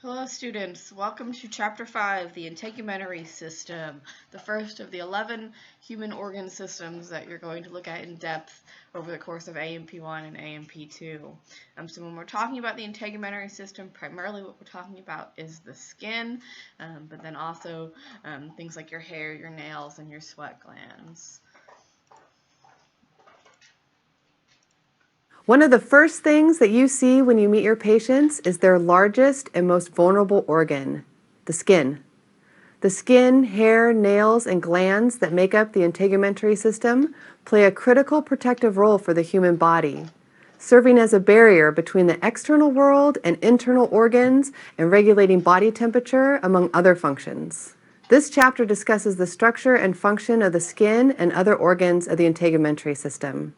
Hello students, welcome to Chapter 5, the Integumentary System, the first of the 11 human organ systems that you're going to look at in depth over the course of A&P1 and A&P2. So when we're talking about the integumentary system, primarily what we're talking about is the skin, but then also things like your hair, your nails, and your sweat glands. One of the first things that you see when you meet your patients is their largest and most vulnerable organ, the skin. The skin, hair, nails, and glands that make up the integumentary system play a critical protective role for the human body, serving as a barrier between the external world and internal organs and regulating body temperature, among other functions. This chapter discusses the structure and function of the skin and other organs of the integumentary system.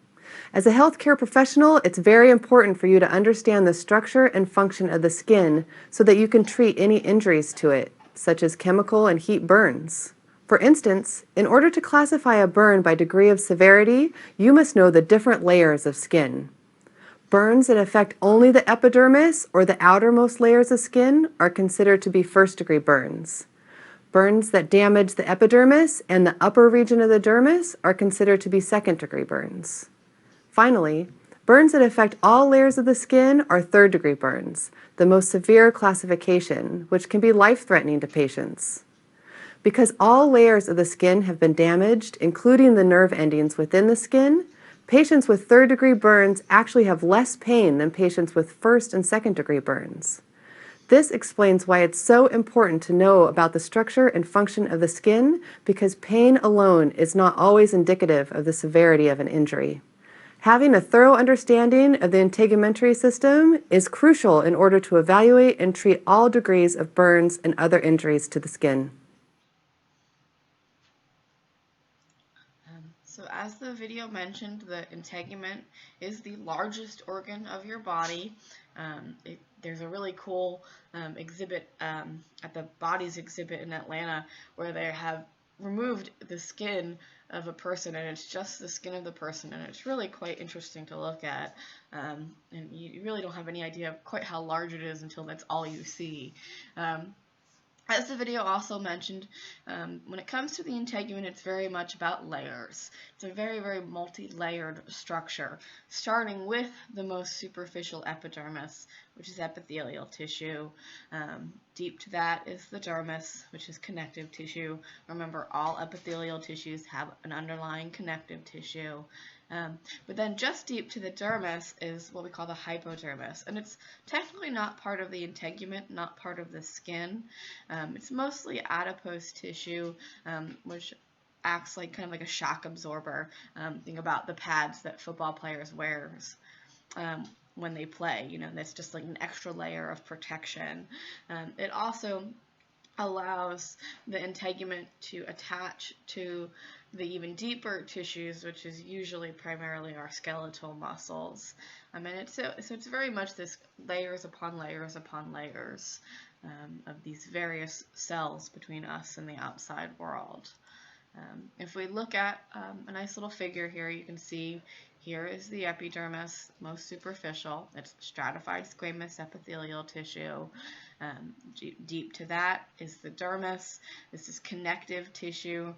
As a healthcare professional, it's very important for you to understand the structure and function of the skin so that you can treat any injuries to it, such as chemical and heat burns. For instance, in order to classify a burn by degree of severity, you must know the different layers of skin. Burns that affect only the epidermis or the outermost layers of skin are considered to be first-degree burns. Burns that damage the epidermis and the upper region of the dermis are considered to be second-degree burns. Finally, burns that affect all layers of the skin are third-degree burns, the most severe classification, which can be life-threatening to patients. Because all layers of the skin have been damaged, including the nerve endings within the skin, patients with third-degree burns actually have less pain than patients with first and second-degree burns. This explains why it's so important to know about the structure and function of the skin, because pain alone is not always indicative of the severity of an injury. Having a thorough understanding of the integumentary system is crucial in order to evaluate and treat all degrees of burns and other injuries to the skin. So as the video mentioned, the integument is the largest organ of your body. There's a really cool exhibit at the Bodies exhibit in Atlanta where they have removed the skin of a person, and it's just the skin of the person, and it's really quite interesting to look at, and you really don't have any idea of quite how large it is until that's all you see. As the video also mentioned, when it comes to the integument, it's very much about layers. It's a very, very multi-layered structure, starting with the most superficial epidermis, which is epithelial tissue. Deep to that is the dermis, which is connective tissue. Remember, all epithelial tissues have an underlying connective tissue. But then just deep to the dermis is what we call the hypodermis, and it's technically not part of the integument, not part of the skin. It's mostly adipose tissue, which acts like kind of like a shock absorber. Think about the pads that football players wear when they play. You know, that's just like an extra layer of protection. It also allows the integument to attach to the even deeper tissues, which is usually primarily our skeletal muscles. And so it's very much this layers upon layers upon layers of these various cells between us and the outside world. If we look at a nice little figure here, you can see here is the epidermis, most superficial. It's stratified squamous epithelial tissue. Deep to that is the dermis. This is connective tissue.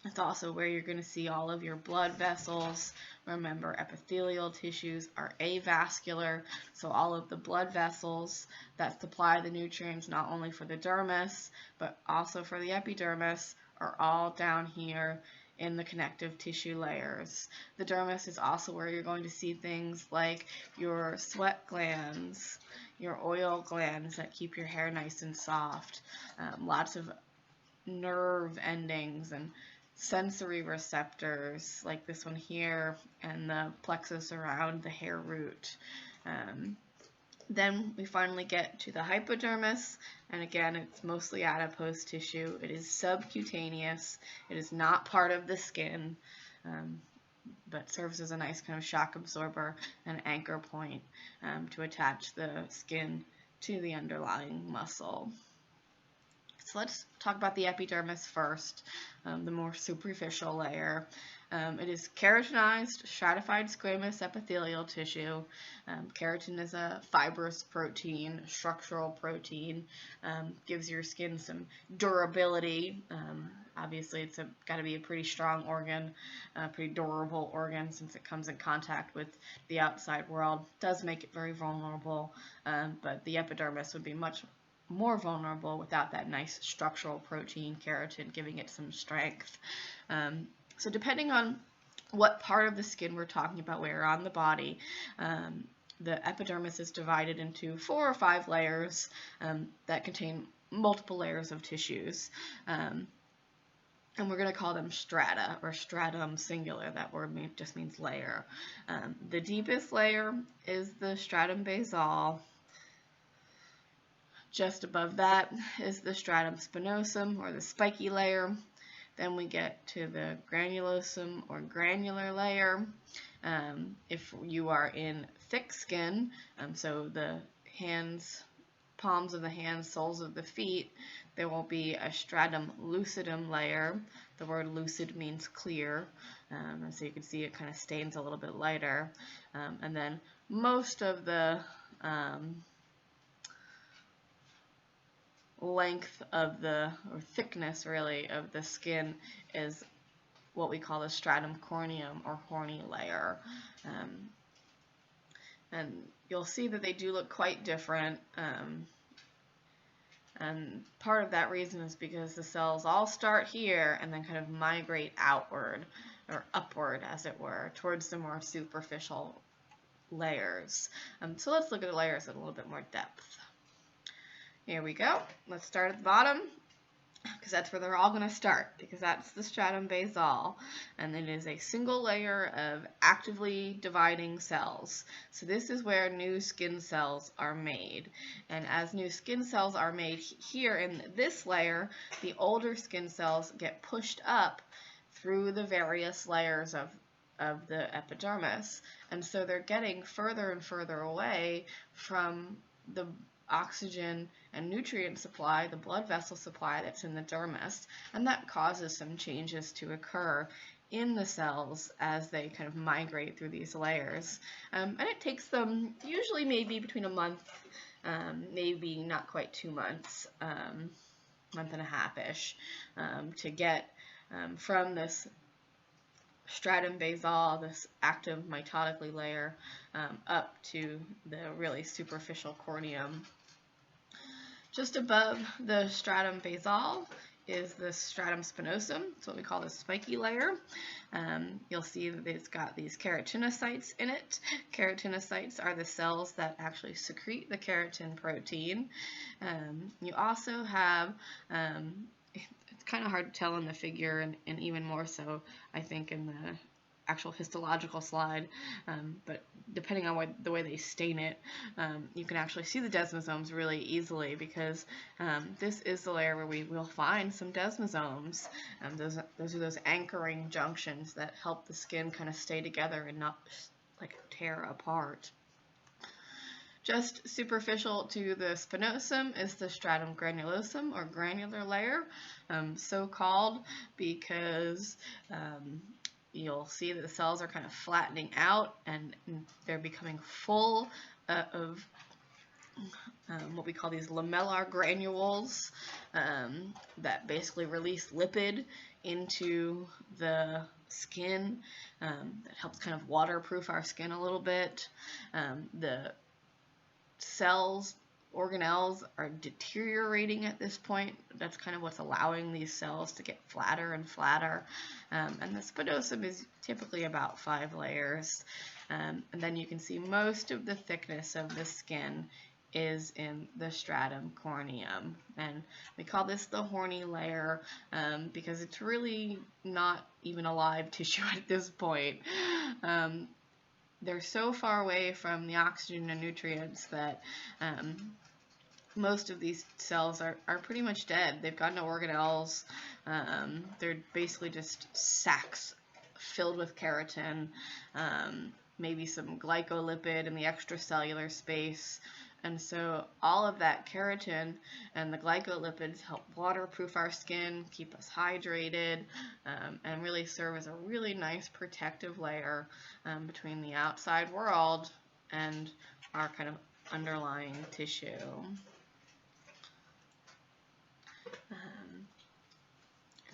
It's also where you're going to see all of your blood vessels. Remember, epithelial tissues are avascular, so all of the blood vessels that supply the nutrients not only for the dermis, but also for the epidermis are all down here in the connective tissue layers. The dermis is also where you're going to see things like your sweat glands, your oil glands that keep your hair nice and soft, lots of nerve endings and sensory receptors like this one here and the plexus around the hair root. Then we finally get to the hypodermis, and again, it's mostly adipose tissue. It is subcutaneous. It is not part of the skin, but serves as a nice kind of shock absorber and anchor point to attach the skin to the underlying muscle. So let's talk about the epidermis first, the more superficial layer. It is keratinized, stratified squamous epithelial tissue. Keratin is a fibrous protein, structural protein, gives your skin some durability. Obviously, it's got to be a pretty strong organ, a pretty durable organ since it comes in contact with the outside world. It does make it very vulnerable, but the epidermis would be much more vulnerable without that nice structural protein, keratin, giving it some strength. So depending on what part of the skin we're talking about, where on the body, the epidermis is divided into 4 or 5 layers that contain multiple layers of tissues. And we're going to call them strata, or stratum singular. That word just means layer. The deepest layer is the stratum basal. Just above that is the stratum spinosum, or the spiky layer. Then we get to the granulosum, or granular layer. If you are in thick skin, so the hands, palms of the hands, soles of the feet, there will be a stratum lucidum layer. The word lucid means clear, and so you can see it kind of stains a little bit lighter. And then most of the length of the, or thickness really, of the skin is what we call the stratum corneum, or horny layer. And you'll see that they do look quite different. And part of that reason is because the cells all start here and then kind of migrate outward, or upward as it were, towards the more superficial layers. So let's look at the layers in a little bit more depth. Here we go. Let's start at the bottom, because that's where they're all going to start, because that's the stratum basal, and it is a single layer of actively dividing cells. So this is where new skin cells are made, and as new skin cells are made here in this layer, the older skin cells get pushed up through the various layers of the epidermis, and so they're getting further and further away from the oxygen and nutrient supply, the blood vessel supply that's in the dermis, and that causes some changes to occur in the cells as they kind of migrate through these layers. And it takes them usually maybe between a month, maybe not quite 2 months, month and a half-ish, to get from this stratum basal, this active mitotically layer, up to the really superficial corneum. Just above the stratum basal is the stratum spinosum. It's what we call the spiky layer. You'll see that it's got these keratinocytes in it. Keratinocytes are the cells that actually secrete the keratin protein. You also have, it's kind of hard to tell in the figure, and even more so, I think, in the actual histological slide, but depending on the way they stain it, you can actually see the desmosomes really easily, because this is the layer where we will find some desmosomes. Those are those anchoring junctions that help the skin kind of stay together and not like tear apart. Just superficial to the spinosum is the stratum granulosum, or granular layer, so called because you'll see that the cells are kind of flattening out and they're becoming full of what we call these lamellar granules that basically release lipid into the skin. That helps kind of waterproof our skin a little bit. The cells, organelles, are deteriorating at this point. That's kind of what's allowing these cells to get flatter and flatter. And the spinosum is typically about 5 layers. And then you can see most of the thickness of the skin is in the stratum corneum. And we call this the horny layer because it's really not even a live tissue at this point. They're so far away from the oxygen and nutrients that most of these cells are pretty much dead. They've got no organelles. They're basically just sacs filled with keratin, maybe some glycolipid in the extracellular space, And so all of that keratin and the glycolipids help waterproof our skin, keep us hydrated, and really serve as a really nice protective layer between the outside world and our kind of underlying tissue.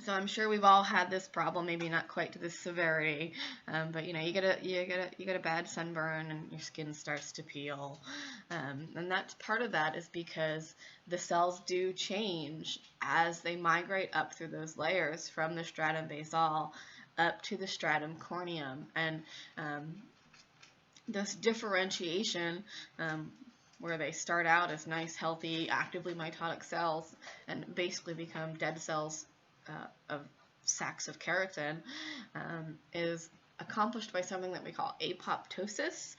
So I'm sure we've all had this problem, maybe not quite to this severity, but you get a bad sunburn and your skin starts to peel, and that's part of that is because the cells do change as they migrate up through those layers from the stratum basal up to the stratum corneum, and this differentiation. Where they start out as nice, healthy, actively mitotic cells and basically become dead cells of sacs of keratin, is accomplished by something that we call apoptosis,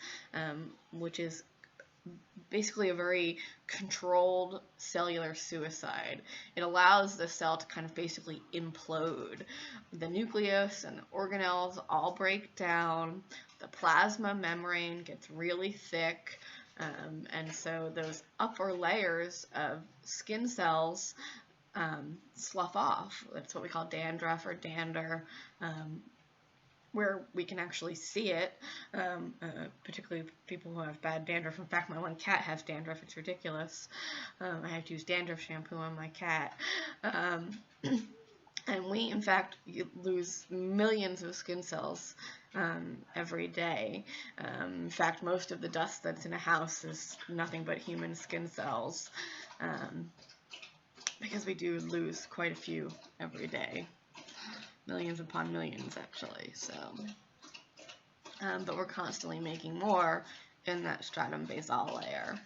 which is basically a very controlled cellular suicide. It allows the cell to kind of basically implode. The nucleus and the organelles all break down, the plasma membrane gets really thick, and so those upper layers of skin cells slough off. That's what we call dandruff or dander, where we can actually see it, particularly people who have bad dandruff. In fact, my one cat has dandruff. It's ridiculous. I have to use dandruff shampoo on my cat. And we, in fact, lose millions of skin cells every day. In fact, most of the dust that's in a house is nothing but human skin cells, because we do lose quite a few every day. Millions upon millions, actually. So, but we're constantly making more in that stratum basal layer.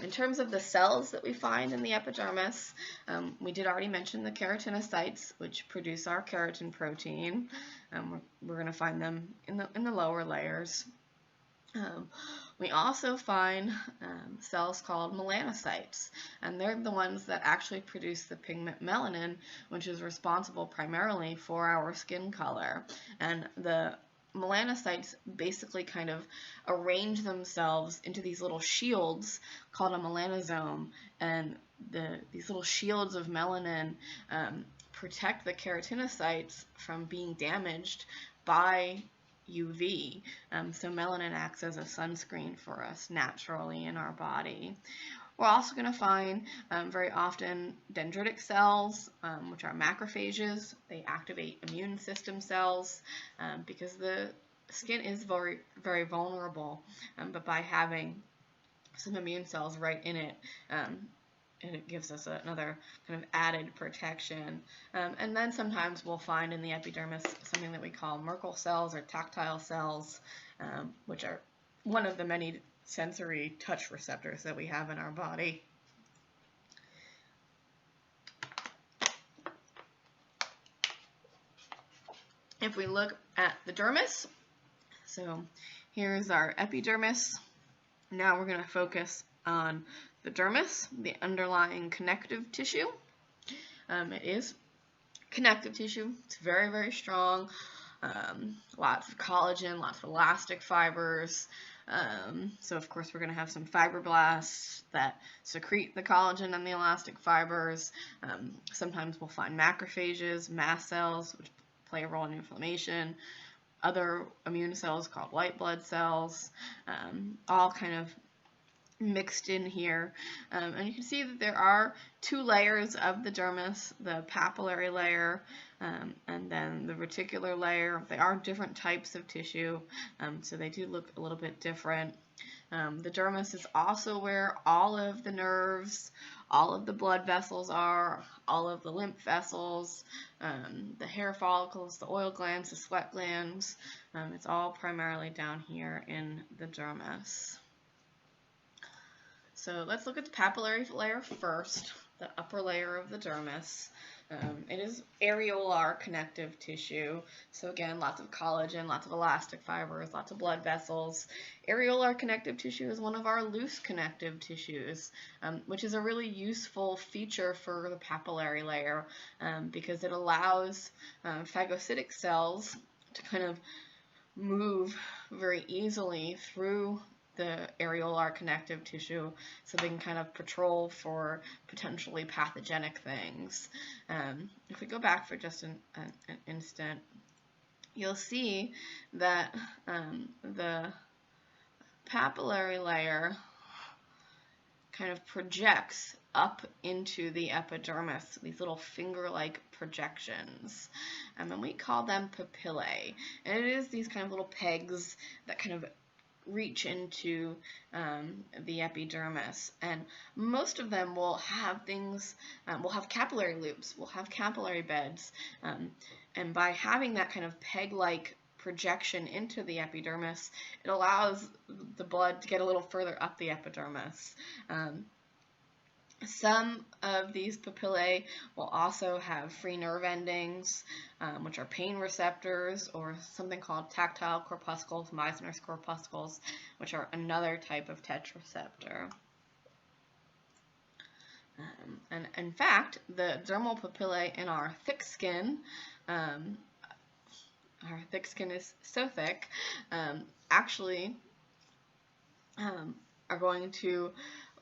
In terms of the cells that we find in the epidermis, we did already mention the keratinocytes, which produce our keratin protein. We're going to find them in the lower layers. We also find cells called melanocytes, and they're the ones that actually produce the pigment melanin, which is responsible primarily for our skin color. And the melanocytes basically kind of arrange themselves into these little shields called a melanosome, and these little shields of melanin protect the keratinocytes from being damaged by UV. So melanin acts as a sunscreen for us naturally in our body. We're also going to find very often dendritic cells, which are macrophages. They activate immune system cells because the skin is very, very vulnerable, but by having some immune cells right in it, it gives us another kind of added protection. And then sometimes we'll find in the epidermis something that we call Merkel cells or tactile cells, which are one of the many sensory touch receptors that we have in our body. If we look at the dermis, so here's our epidermis. Now we're going to focus on the dermis, the underlying connective tissue. It is connective tissue. It's very, very strong. Lots of collagen, lots of elastic fibers. So of course we're going to have some fibroblasts that secrete the collagen and the elastic fibers. Sometimes we'll find macrophages, mast cells, which play a role in inflammation. Other immune cells called white blood cells, all kind of mixed in here. And you can see that there are two layers of the dermis, the papillary layer and then the reticular layer. They are different types of tissue, so they do look a little bit different. The dermis is also where all of the nerves, all of the blood vessels are, all of the lymph vessels, the hair follicles, the oil glands, the sweat glands. It's all primarily down here in the dermis. So let's look at the papillary layer first, the upper layer of the dermis. It is areolar connective tissue. So again, lots of collagen, lots of elastic fibers, lots of blood vessels. Areolar connective tissue is one of our loose connective tissues, which is a really useful feature for the papillary layer because it allows phagocytic cells to kind of move very easily through the areolar connective tissue, so they can kind of patrol for potentially pathogenic things. If we go back for just an instant, you'll see that the papillary layer kind of projects up into the epidermis, these little finger-like projections, and we call them papillae. And it is these kind of little pegs that kind of reach into the epidermis, and most of them will have things, will have capillary loops, will have capillary beds, and by having that kind of peg-like projection into the epidermis, it allows the blood to get a little further up the epidermis. Some of these papillae will also have free nerve endings, which are pain receptors, or something called tactile corpuscles, Meissner's corpuscles, which are another type of touch receptor. And in fact, the dermal papillae in our thick skin, our thick skin is so thick, actually are going to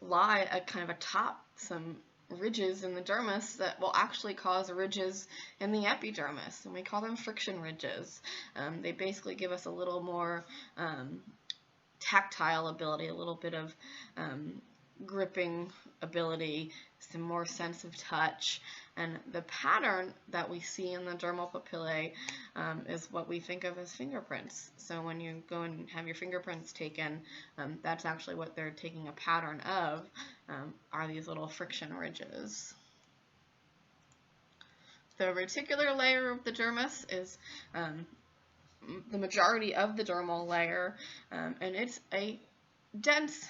lie at kind of atop some ridges in the dermis that will actually cause ridges in the epidermis, and we call them friction ridges. They basically give us a little more tactile ability, a little bit of gripping ability, some more sense of touch, and the pattern that we see in the dermal papillae is what we think of as fingerprints. So when you go and have your fingerprints taken, that's actually what they're taking a pattern of, are these little friction ridges. The reticular layer of the dermis is the majority of the dermal layer, and it's a dense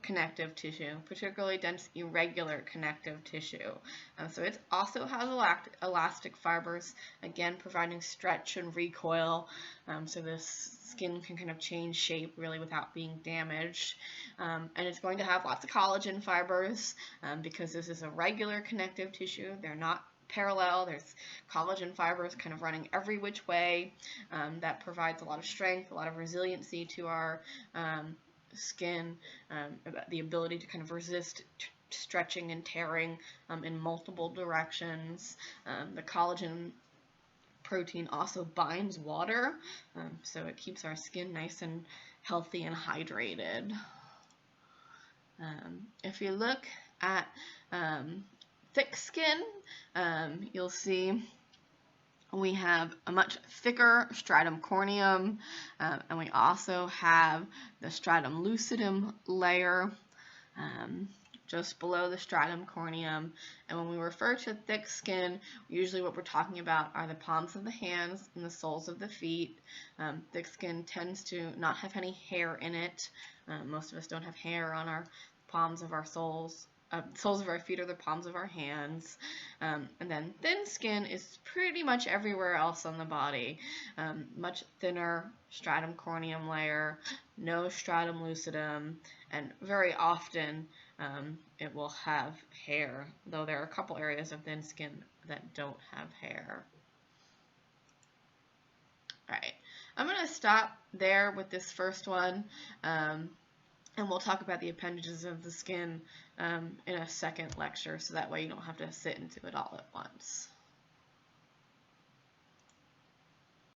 connective tissue, particularly dense irregular connective tissue. So it also has elastic fibers, again providing stretch and recoil, so the skin can kind of change shape really without being damaged. And it's going to have lots of collagen fibers because this is a regular connective tissue. They're not parallel. There's collagen fibers kind of running every which way. That provides a lot of strength, a lot of resiliency to our skin, the ability to kind of resist stretching and tearing in multiple directions. The collagen protein also binds water, so it keeps our skin nice and healthy and hydrated. If you look at thick skin, you'll see we have a much thicker stratum corneum, and we also have the stratum lucidum layer just below the stratum corneum. And when we refer to thick skin, usually what we're talking about are the palms of the hands and the soles of the feet. Thick skin tends to not have any hair in it. Most of us don't have hair on our palms of our soles. Soles of our feet are the palms of our hands. And then thin skin is pretty much everywhere else on the body. Much thinner stratum corneum layer, no stratum lucidum, and very often it will have hair, though there are a couple areas of thin skin that don't have hair. Alright, I'm going to stop there with this first one. And we'll talk about the appendages of the skin in a second lecture, so that way you don't have to sit into it all at once.